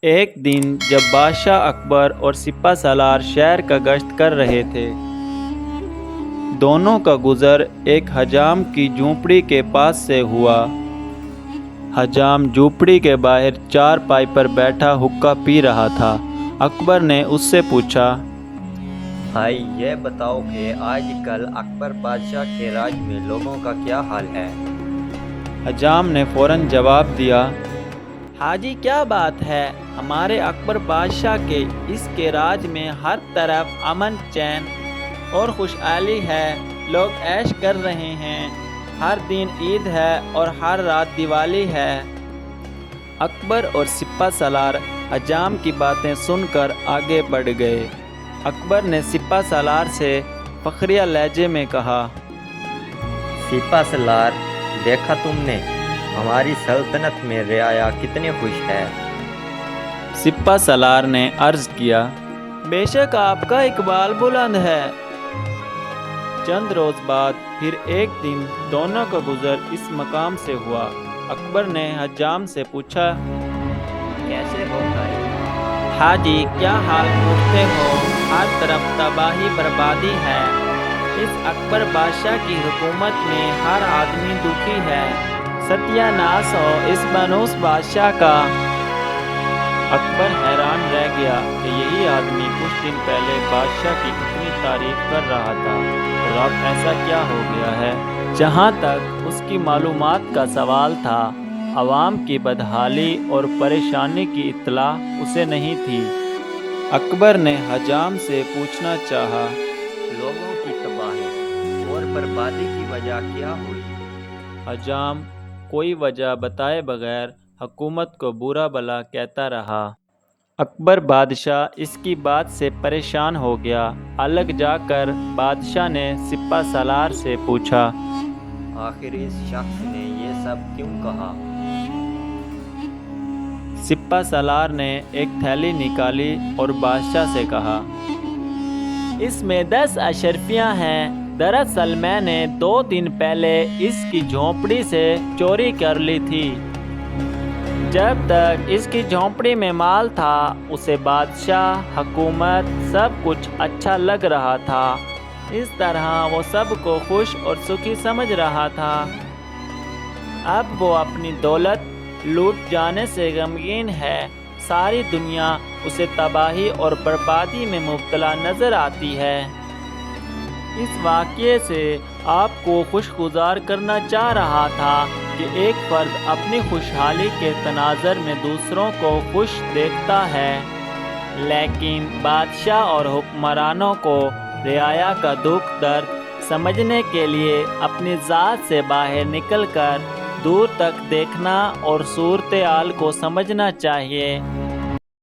ایک دن جب بادشاہ اکبر اور سپہ سالار شہر کا گشت کر رہے تھے، دونوں کا گزر ایک حجام کی جھونپڑی کے پاس سے ہوا۔ حجام جھونپڑی کے باہر چارپائی پر بیٹھا حقہ پی رہا تھا۔ اکبر نے اس سے پوچھا، بھائی یہ بتاؤ کہ آج کل اکبر بادشاہ کے راج میں لوگوں کا کیا حال ہے؟ حجام نے فوراً جواب دیا، حاجی کیا بات ہے، ہمارے اکبر بادشاہ کے اس کے راج میں ہر طرف امن چین اور خوشحالی ہے، لوگ عیش کر رہے ہیں، ہر دن عید ہے اور ہر رات دیوالی ہے۔ اکبر اور سپہ سالار حجام کی باتیں سن کر آگے بڑھ گئے۔ اکبر نے سپہ سالار سے فخریہ لہجے میں کہا، سپہ سالار، دیکھا تم نے ہماری سلطنت میں رعایا کتنے خوش ہے۔ سپہ سالار نے عرض کیا، بے شک آپ کا اقبال بلند ہے۔ چند روز بعد پھر ایک دن دونوں کا گزر اس مقام سے ہوا۔ اکبر نے حجام سے پوچھا، کیسے ہو بھائی؟ حاجی کیا حال پوچھتے ہو، ہر طرف تباہی بربادی ہے، اس اکبر بادشاہ کی حکومت میں ہر آدمی دکھی ہے، ستیہ ناش ہو اس بنوس بادشاہ کا۔ اکبر حیران رہ گیا کہ یہی آدمی کچھ دن پہلے بادشاہ کی اتنی تعریف کر رہا تھا اور اب ایسا کیا ہو گیا ہے؟ جہاں تک اس کی معلومات کا سوال تھا، عوام کی بدحالی اور پریشانی کی اطلاع اسے نہیں تھی۔ اکبر نے حجام سے پوچھنا چاہا، لوگوں کی تباہی اور بربادی کی وجہ کیا ہوئی؟ حجام کوئی وجہ بتائے بغیر حکومت کو برا بھلا کہتا رہا۔ اکبر بادشاہ اس کی بات سے پریشان ہو گیا۔ الگ جا کر بادشاہ نے سپہ سالار سے پوچھا، آخر اس شخص نے یہ سب کیوں کہا؟ سپہ سالار نے ایک تھیلی نکالی اور بادشاہ سے کہا، اس میں 10 اشرفیاں ہیں، دراصل میں نے 2 دن پہلے اس کی جھونپڑی سے چوری کر لی تھی۔ جب تک اس کی جھونپڑی میں مال تھا اسے بادشاہ، حکومت سب کچھ اچھا لگ رہا تھا، اس طرح وہ سب کو خوش اور سکھی سمجھ رہا تھا۔ اب وہ اپنی دولت لوٹ جانے سے غمگین ہے، ساری دنیا اسے تباہی اور بربادی میں مبتلا نظر آتی ہے۔ اس واقعے سے آپ کو خوشگزار کرنا چاہ رہا تھا کہ ایک فرد اپنی خوشحالی کے تناظر میں دوسروں کو خوش دیکھتا ہے، لیکن بادشاہ اور حکمرانوں کو رعایا کا دکھ درد سمجھنے کے لیے اپنی ذات سے باہر نکل کر دور تک دیکھنا اور صورتحال کو سمجھنا چاہیے۔